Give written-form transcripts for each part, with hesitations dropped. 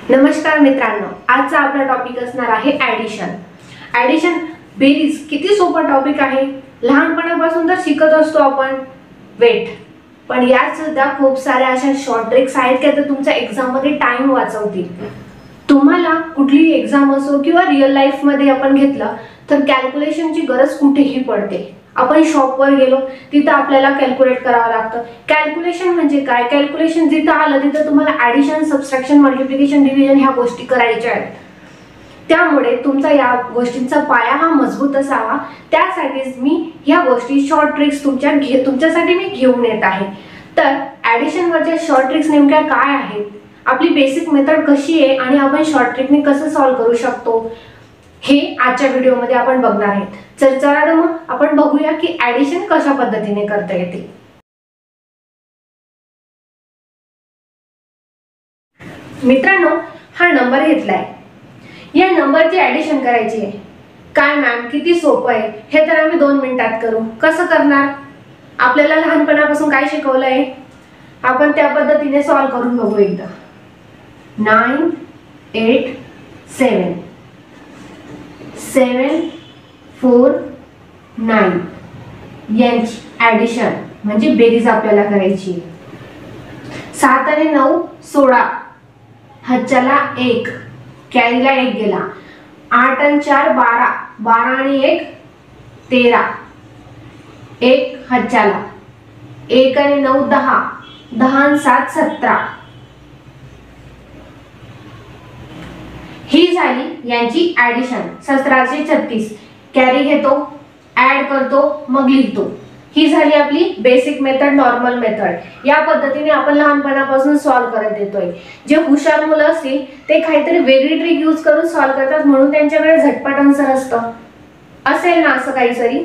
नमस्कार मित्रांनो, आजचा आपला टॉपिक असणार आहे ॲडिशन। ॲडिशन बेरीज किती सोपा टॉपिक आहे। लहानपणापासून तर शिकत असतो आपण वेट, पण यात सुद्धा खूप साऱ्या अशा शॉर्ट ट्रिक्स आहेत की ते तुमच्या एक्झाम मध्ये टाइम वाचवतील। तुम्हाला कुठली एक्झाम असो किंवा रिअल लाईफ मध्ये आपण घेतलं तर कॅल्क्युलेशनची गरज कुठेही पडते। आपण शॉपवर गेलो तिथे आपल्याला कॅल्क्युलेट करावं लागतं। कॅल्क्युलेशन म्हणजे काय? कॅल्क्युलेशन जिथे आलं तिथे तुम्हाला ॲडिशन, सबट्रॅक्शन, मल्टिप्लिकेशन, डिव्हिजन ह्या गोष्टी करायच्या आहेत। त्यामुळे तुमचा या गोष्टींचा पाया हा मजबूत असावा, त्यासाठीच मी ह्या गोष्टी शॉर्ट ट्रिक्स तुमच्यासाठी मी घेऊन येत आहे। तर ॲडिशन वरच्या शॉर्ट ट्रिक्स नेमक्या काय आहेत, आपली बेसिक मेथड कशी आहे आणि आपण शॉर्ट ट्रिकने कसं सॉल्व्ह करू शकतो हे आजच्या व्हिडिओमध्ये आपण बघणार आहोत। चला तर मग आपण बघूया की ॲडिशन कशा पद्धतीने करता येते। मित्रांनो, हा नंबर घेतलाय, या नंबरची ॲडिशन करायची आहे। काय मॅम, किती सोपं आहे, हे तर आम्ही 2 मिनिटात करू। कसं करणार? आपल्याला लहानपणापासून काय शिकवलंय आपण त्या पद्धतीने सॉल्व्ह करून बघू एकदा। 9 8 7 7 4 9 यांची ॲडिशन म्हणजे बेरीज आपल्याला करायची आहे। 7 आणि 9 16, हच्याला 1, कॅरीला 1 गेला। 8 आणि 4 12, 12 आणि 1 13, 1 हच्याला, 1 आणि 9 10, 10 आणि 7 17। ही झाली यांची ॲडिशन। 1736 कॅरी घेतो, ऍड करतो, मग लिहितो। ही झाली आपली बेसिक मेथड, नॉर्मल मेथड। या पद्धतीने आपण लहानपणापासून सॉल्व्ह करत येतोय। जे हुशार मुलं असतील ते काहीतरी वेगळी ट्रिक यूज करून सॉल्व्ह करतात, म्हणून त्यांच्याकडे झटपट आन्सर असतं। असेल ना असं काहीतरी,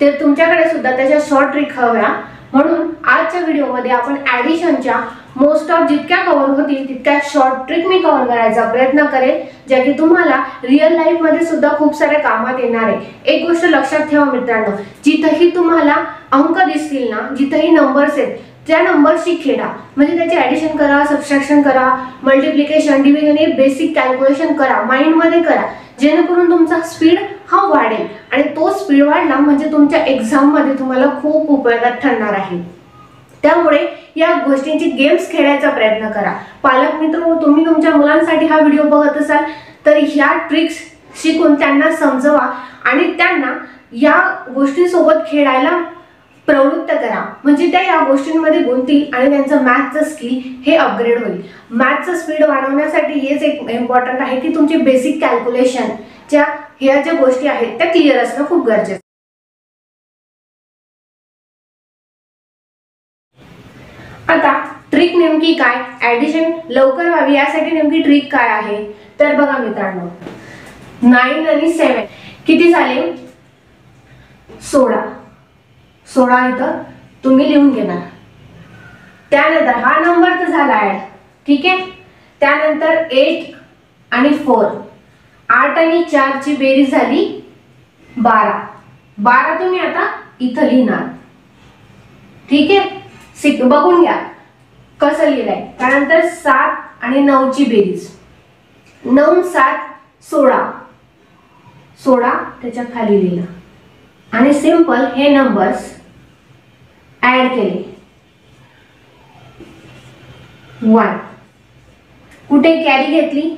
ते तुमच्याकडे सुद्धा त्याच्या शॉर्ट ट्रिक हव्या, म्हणून आजच्या व्हिडिओमध्ये आपण ॲडिशनच्या मोस्ट ऑफ जितक्या कव्हर होतील तितक्या शॉर्ट ट्रिक मी कव्हर करायचा प्रयत्न करेल, ज्या की तुम्हाला रिअल लाईफ मध्ये सुद्धा खूप साऱ्या कामात येणार आहे। एक गोष्ट लक्षात ठेवा मित्रांनो, जिथेही तुम्हाला अंक दिसतील ना, जिथेही नंबर्स आहेत त्या नंबरशी खेळा, म्हणजे त्याचे ॲडिशन करा, सबट्रॅक्शन करा, मल्टिप्लिकेशन, डिव्हिजन हे बेसिक कॅल्क्युलेशन करा, माइंड मध्ये करा, जेणेकरून तुमचा स्पीड हा वाढेल आणि तो स्पीड वाढला म्हणजे तुमच्या एक्झाम मध्ये तुम्हाला खूप उपयोगात ठरणार आहे। त्यामुळे या गोष्टींची गेम्स खेळायचा प्रयत्न करा। पालक मित्र, तुम्ही तुमच्या मुलांसाठी हा व्हिडिओ बघत असाल तर ह्या ट्रिक्स शिकून त्यांना समजवा आणि त्यांना या गोष्टींसोबत खेळायला प्रवृत्त करा, म्हणजे त्या या गोष्टींमध्ये गुंततील आणि त्यांचं मॅथचं स्किल हे अपग्रेड होईल। मॅथचं स्पीड वाढवण्यासाठी हेच एक इम्पॉर्टंट आहे की तुमची बेसिक कॅल्क्युलेशन ह्या ज्या गोष्टी आहेत त्या क्लिअर असणं खूप गरजेचं। आता ट्रिक नेमकी काय, ॲडिशन लवकर व्हावी यासाठी नेमकी ट्रिक काय आहे तर बघा मित्रांनो, 9 आणि 7 किती झाले? 16। 16 इथं तुम्ही लिहून घेणार। त्यानंतर हा नंबर तर झाला ऍड, ठीक आहे। त्यानंतर 8 आणि 4, 8 आणि 4 ची बेरीज झाली 12। 12 तुम्ही आता इथं लिहिणार, ठीक आहे। बघून घ्या कसं लिहिलंय। त्यानंतर 7 आणि 9 ची बेरीज, 9 7 16, 16 त्याच्या खाली लिहिलं आणि सिंपल हे नंबर्स ऍड केले। 1, कुठे कॅरी घेतली,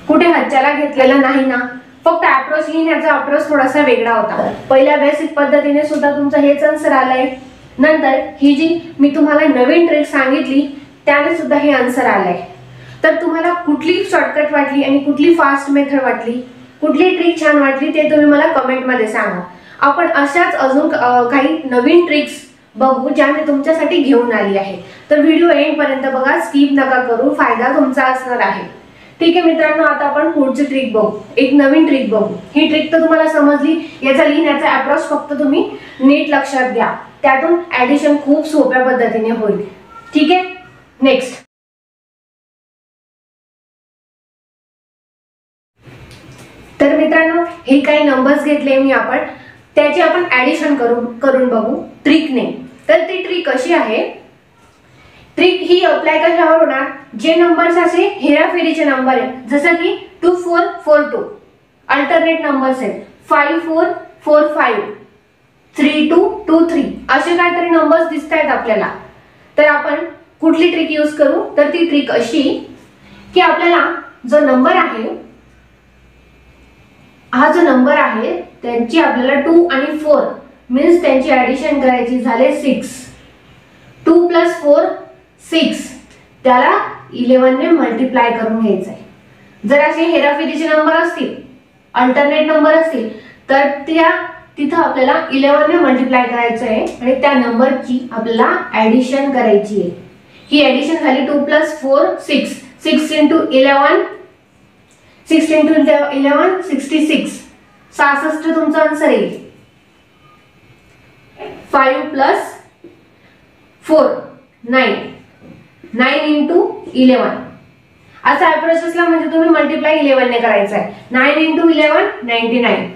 कुठे हच्याला घेतलेला नाही ना, फक्त अप्रोच लिहिण्याचा अप्रोच थोडासा वेगळा होता। पहिल्या बेसिक पद्धतीने सुद्धा तुमचं हेच आन्सर आलंय। नंतर ही जी मी तुम्हाला नवीन ट्रिक सांगितली त्याने सुद्धा हे आन्सर आलंय। तर तुम्हाला कुठली शॉर्टकट वाटली आणि कुठली फास्ट मेथड वाटली, कुठली ट्रिक छान वाटली ते तुम्ही मला कमेंट मध्ये सांगा। आपण अशाच अजून काही नवीन ट्रिक्स बघू ज्या मी तुमच्यासाठी घेऊन आली आहे। तर व्हिडिओ एंड पर्यंत बघा, स्किप नका करू, फायदा तुमचा असणार आहे। ठीक आहे मित्रांनो, आता आपण पुढची ट्रिक बघू, एक नवीन ट्रिक बघू। ही ट्रिक तर तुम्हाला समजली, याचा लिहिण्याचा अप्रोच फक्त तुम्ही नीट लक्षात घ्या, त्यातून ॲडिशन खूप सोप्या पद्धतीने होईल, ठीक आहे। नेक्स्ट, तर मित्रांनो हे काही नंबर्स घेतले मी, आपण त्याची आपण ॲडिशन करून बघू ट्रिकने। तर ती ट्रिक कशी आहे ट्रिक ही अप्लाय कशावर होणार, जे नंबर्स असे हेराफेरीचे नंबर आहेत, जसं की 2 4 4 2, अल्टरनेट नंबर्स आहेत 5 4 4 5, 3 2 2 3, असे काहीतरी नंबर्स दिसत आहेत आपल्याला. तर आपण कुठली ट्रिक यूज करू, तर ती ट्रिक अशी की आपल्याला जो नंबर आहे, हा जो नंबर आहे त्यांची आपल्याला 2 आणि 4 मीन्स त्यांची ऍडिशन करायची, झाले 6. 2 + 4 6, त्याला 11 ने मल्टिप्लाय करून घ्यायचं आहे. जर असे हेराफेरीचे नंबर असतील, अल्टरनेट नंबर असतील, तर त्या तिथं आपल्याला 11 ने मल्टिप्लाय करायचं आहे आणि त्या नंबरची आपल्याला ऍडिशन करायची आहे. ही ऍडिशन झाली 2 + 4 6, 6 × 11 6 × 11 66, 66 तुमचा आन्सर येईल. 5 + 4 9, 9 × 11, असा अप्रोच असला म्हणजे तुम्ही मल्टिप्लाय 11 ने करायचं आहे. 9 × 11 99.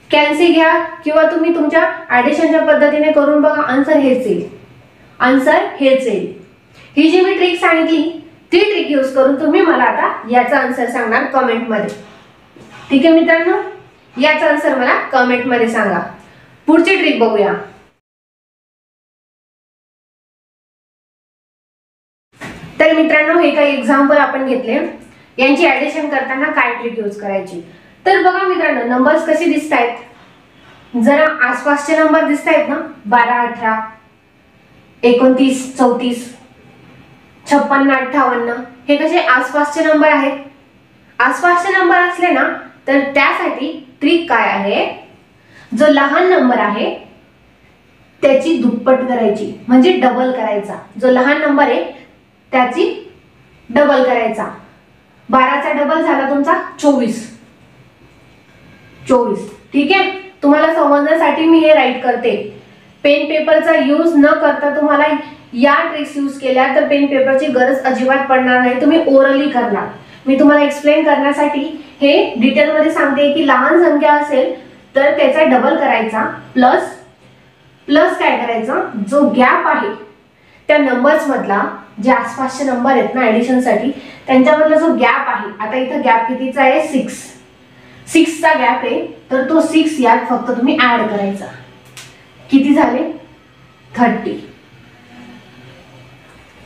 कॅन्सी घ्या किंवा तुम्ही तुमच्या ऍडिशनच्या पद्धतीने करून बघा, आन्सर हेच येईल. आन्सर हेच येईल. ही जी मी ट्रिक सांगितली ती ट्रिक यूज करून तुम्ही मला आता याचा आन्सर सांगणार कमेंट मध्ये. ठीक आहे मित्रांनो, याचा आन्सर मला कमेंट मध्ये सांगा. पुढची ट्रिक बघूया. तर मित्रांनो, हे काही एक्झाम्पल आपण घेतले, यांची ऍडिशन करताना काय ट्रिक यूज करायची. तर बघा मित्रांनो, नंबर्स कसे दिसत आहेत, जरा आसपासचे नंबर दिसत आहेत ना, 12 18, 29 34, 56 58, हे कसे आसपासचे नंबर आहेत. आसपासचे नंबर असले ना, तर त्यासाठी ट्रिक काय आहे, जो लहान नंबर आहे त्याची दुप्पट करायची, म्हणजे डबल करायचा. जो लहान नंबर आहे त्याची डबल करायचा. 12चा डबल झाला तुमचा 24. ठीक आहे, तुम्हाला समजण्यासाठी मी हे राईट करते. पेन पेपरचा यूज न करता तुम्हाला या ट्रिक्स यूज केल्या तर पेन पेपरची गरज अजिबात पडणार नाही, तुम्ही ओरली करणार. मी तुम्हाला एक्सप्लेन करण्यासाठी हे डिटेल मध्ये सांगते की लहान संख्या असेल तर त्याचा डबल करायचा, प्लस काय करायचं, जो गॅप आहे त्या नंबर्स मधला, जे आसपासचे नंबर आहेत ना ऍडिशन साठी, त्यांच्यामधला जो गॅप आहे, आता इथं गॅप कितीचा आहे, 6 चा गॅप आहे, तर तो 6 यात फक्त तुम्ही ऍड करायचा. किती झाले, 30.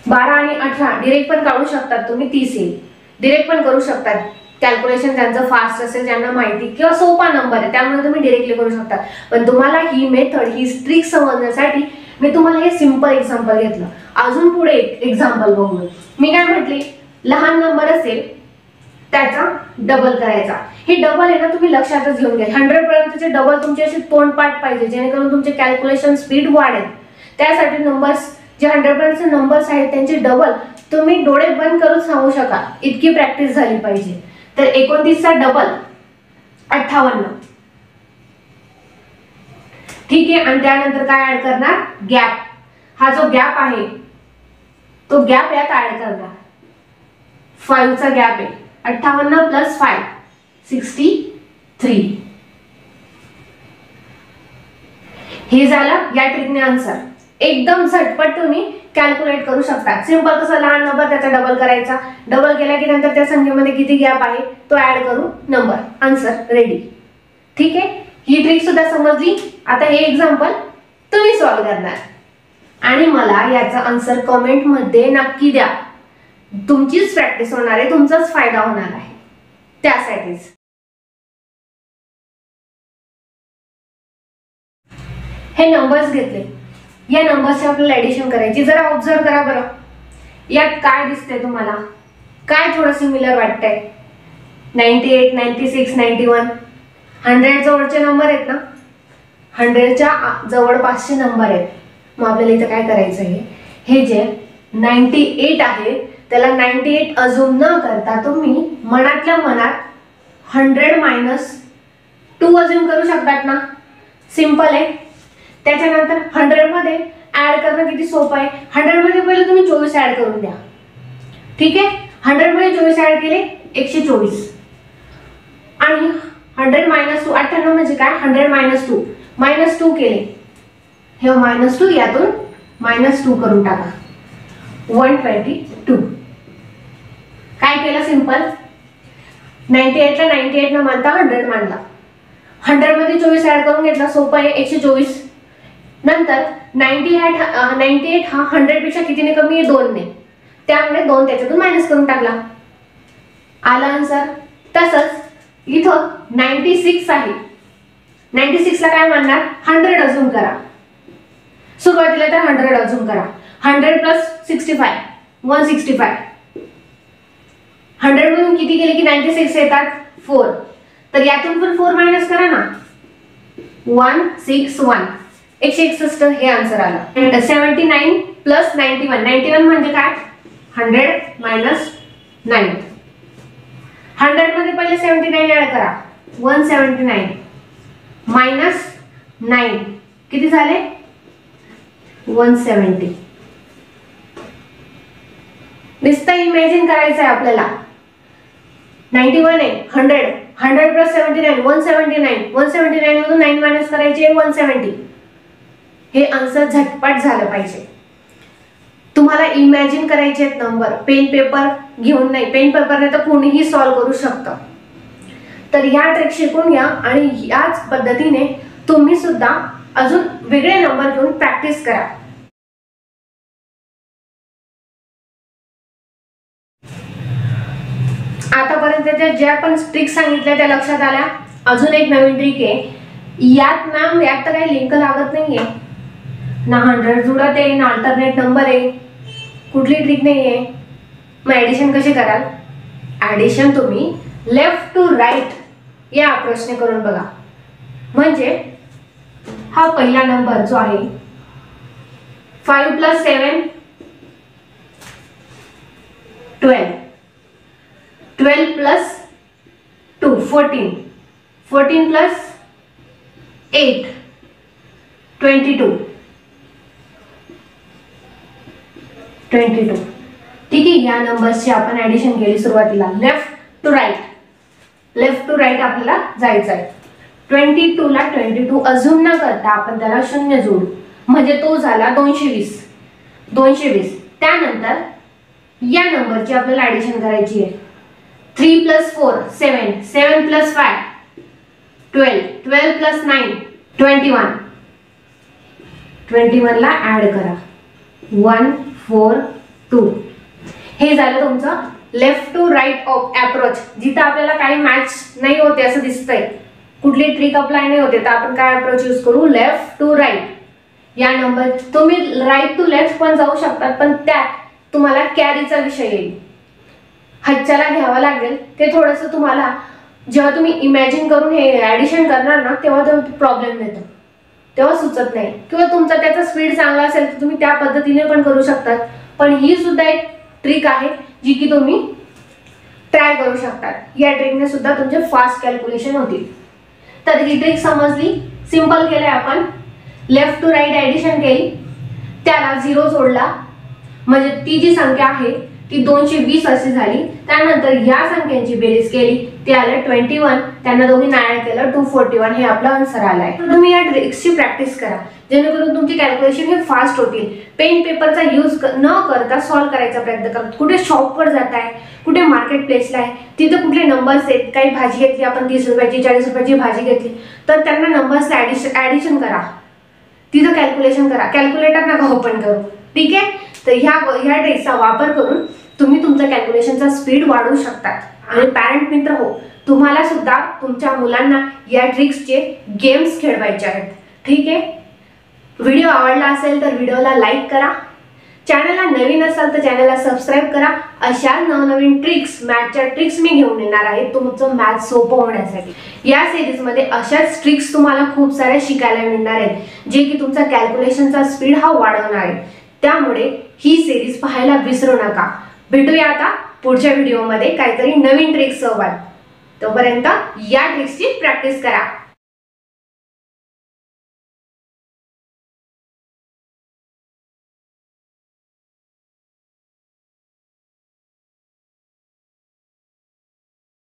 12 आणि 18 डिरेक्ट पण काढू शकतात तुम्ही, 30 येईल. डिरेक्ट पण करू शकतात, कॅल्क्युलेशन ज्यांचं फास्ट असेल, ज्यांना माहिती किंवा सोपा नंबर आहे त्यामुळे तुम्ही डिरेक्टली करू शकता. पण तुम्हाला ही मेथड, ही ट्रिक समजण्यासाठी मी तुम्हाला हे सिंपल एक्झाम्पल घेतलं. अजून पुढे एक एक्झाम्पल बघू. मी काय म्हटले, लहान नंबर असेल त्याचा डबल करायचा. हे डबल आहे ना, तुम्ही लक्षातच घेऊन घ्या. 100 पर्यंतचे डबल तुमचे असे तोंडपाठ पाहिजे, जेणेकरून तुमचे कॅल्क्युलेशन स्पीड वाढेल. त्यासाठी नंबर्स, जे 100 पर्यंतचे नंबर्स आहेत त्यांचे डबल तुम्ही डोळे बंद करून सांगू शका, इतकी प्रॅक्टिस झाली पाहिजे. तर 29 चा डबल 58. ठीक आहे, आणि त्यानंतर काय ऍड करणार, गॅप. हा जो गॅप आहे तो गॅप यात ऍड करणार. 5 चा गॅप आहे, 58 + 5 63. हे झालं या ट्रिकने आन्सर. एकदम झटपट तुम्ही कॅल्क्युलेट करू शकता. सिंपल, कसं लहान नंबर त्याचा डबल करायचा, डबल केला की नंतर त्या संख्येमध्ये किती गॅप आहे तो ऍड करू, नंबर, आन्सर रेडी. ठीक आहे, ही ट्रिक सुद्धा समजली. आता हे एक्झाम्पल तुम्ही सॉल्व्ह करणार आणि मला याचा आन्सर कमेंट मध्ये नक्की द्या. तुमचीच प्रॅक्टिस होणार आहे, तुमचाच फायदा होणार आहे. त्यासाठीच हे नंबर्स घेतले, या नंबर्सची आपल्याला ऍडिशन करायची. जरा ऑब्झर्व करा बरं, यात काय दिसतंय तुम्हाला, काय थोडं सिमिलर वाटतंय. 98 96 91, 100 जवळचे नंबर आहेत ना, 100च्या जवळपासचे नंबर आहेत. मग आपल्याला इथं काय करायचं आहे, हे जे 98 आहे त्याला 98 अजून न करता तुम्ही मनातल्या मनात 100 - 2 अजून करू शकतात ना, सिंपल आहे. त्याच्यानंतर 100 मध्ये ऍड करणं किती सोपं आहे. 100 मध्ये पहिले तुम्ही 24 ऍड करून द्या. ठीक आहे, 100 मध्ये 24 ऍड केले 124, आणि 100 - 2 98 म्हणजे काय, 100 - 2 केले, हे -2 यातून -2 करून टाका. 122. काय केलं सिंपल, 98 ला 98 न मानता 100 मानला, 100 मध्ये 24 ऍड करून घेतला, सोपं आहे, 124. नंतर 98 हा 100 पेक्षा कितीने कमी आहे, 2 ने, त्यामुळे 2 त्याच्यातून मायनस करून टाकला, आला आन्सर. तसंच इथं 96 आहे, 96 ला काय मानणार, 100 अजून करा, सुरुवातीला तर 100 अजून करा, 100 प्लस 65 165. 100 मधून किती गेले की 96 येतात, 4. तर यातून पण 4 मायनस करा ना, 161, 161 हे आन्सर आला. 79 प्लस 91, 91 म्हणजे काय, 100 मायनस 9. 100 मध्ये पहिले 79 ऍड करा, 179 मायनस 9 किती झाले, 170. नुसतं इमॅजिन करायचं आहे आपल्याला. 91 आहे, 100 प्लस 79 179, 179 मधून 9 मायनस करायचे, 170. हे आन्सर झटपट झालं पाहिजे. तुम्हाला इमॅजिन करायचे आहेत नंबर, पेन पेपर घेऊन नाही, पेन पेपरने तर कोणीही सॉल्व्ह करू शकतं. तर या ट्रिक शिकून घ्या आणि याच पद्धतीने तुम्ही सुद्धा अजून वेगळे नंबर घेऊन प्रॅक्टिस करा. आतापर्यंत ज्या पण ट्रिक सांगितल्या त्या लक्षात आल्या. अजून एक नवीन ट्रिक आहे, यात मॅम यात तर काही लिंक लागत नाहीये ना, 100 जुळत आहे ना, अल्टरनेट नंबर आहे, कुठली ट्रिक नाहीये. मग ऍडिशन कशी कराल, ऍडिशन तुम्ही लेफ्ट टू राईट या अप्रोचने करून बघा. म्हणजे हा पहिला नंबर जो आहे 5 प्लस 7 12, 12 प्लस 2 14, 14 प्लस 8 22, 22. ठीक आहे, या नंबर्सची आपण ऍडिशन केली सुरुवातीला left to right, left to right आपल्याला जायचं आहे. 22 ला 22 अजून न करता आपण त्याला 0 जोडू, म्हणजे तो झाला 220. 220 त्यानंतर या नंबरची आपल्याला ऍडिशन करायची आहे. 3 प्लस 4 7, 7 प्लस 5 12, 12 प्लस 9 21, 21 ला ऍड करा 142. हे झालं तुमचं लेफ्ट टू राईट अप्रोच. जिथं आपल्याला काही मॅच नाही होते असं दिसतंय, कुठली ट्रिक अप्लाय नाही होते, तर आपण काय अप्रोच यूज करू, लेफ्ट टू राईट. या नंबर तुम्ही राईट टू लेफ्ट पण जाऊ शकतात, पण त्यात तुम्हाला कॅरीचा विषय येईल, हच्च्याला घ्यावा लागेल. ते थोडंसं तुम्हाला जेव्हा तुम्ही इमॅजिन करून हे ऍडिशन करणार ना, तेव्हा प्रॉब्लेम येतो, तेव्हा सुचत नाही. किंवा तुमचा त्याचा स्पीड चांगला असेल तर तुम्ही त्या पद्धतीने पण करू शकतात. पण ही सुद्धा एक ट्रिक आहे जी की तुम्ही ट्राय करू शकतात. या ट्रिकने सुद्धा तुमचे फास्ट कॅल्क्युलेशन होतील. तर ही ट्रिक समजली, सिंपल केलंय आपण, लेफ्ट टू राईट ऍडिशन केली, त्याला 0 जोडला, म्हणजे ती जी संख्या आहे ती 220 अशी झाली. त्यानंतर या संख्यांची बेरीज केली, ते आलं 21, त्यांना दोघींना ऍड केलं 241. हे आपला आन्सर आलाय. तुम्ही या ट्रिक्सची प्रॅक्टिस करा, जेणेकरून तुमची कॅल्क्युलेशन हे फास्ट होतील. पेन पेपरचा यूज न करता सॉल्व्ह करायचा प्रयत्न करा. कुठे शॉपवर जाताय, कुठे मार्केट प्लेसला आहे, तिथे कुठले नंबर्स आहेत, काही भाजी घेतली आपण 30 रुपयाची 40 रुपयाची भाजी घेतली, तर त्यांना नंबर्सला ऍडिशन करा, तिथं कॅल्क्युलेशन करा, कॅल्क्युलेटर नका ओपन करू. ठीक आहे, तर ह्या ट्रिक्सचा वापर करून तुम्ही तुमचा कॅल्क्युलेशनचा स्पीड वाढवू शकता. आणि पॅरेंट मित्र हो, तुम्हाला सुद्धा तुमच्या मुलांना या ट्रिक्सचे गेम्स खेळवायचे आहेत. ठीक आहे, व्हिडिओ आवडला असेल तर व्हिडिओला लाईक करा, चॅनलला नवीन असाल तर चॅनलला सबस्क्राईब करा. अशा नवनवीन ट्रिक्स, मॅथच्या ट्रिक्स मी घेऊन येणार आहे तुमचं मॅथ सोपं होण्यासाठी. या सिरीजमध्ये अशाच ट्रिक्स तुम्हाला खूप साऱ्या शिकायला मिळणार आहेत, जे की तुमचा कॅल्क्युलेशनचा स्पीड हा वाढवणार आहे. त्यामुळे ही सिरीज पाहायला विसरू नका. भेटूया आता पुढच्या व्हिडिओमध्ये काहीतरी नवीन ट्रिक्स सोबत. तोपर्यंत या ट्रिक्सची प्रॅक्टिस करा.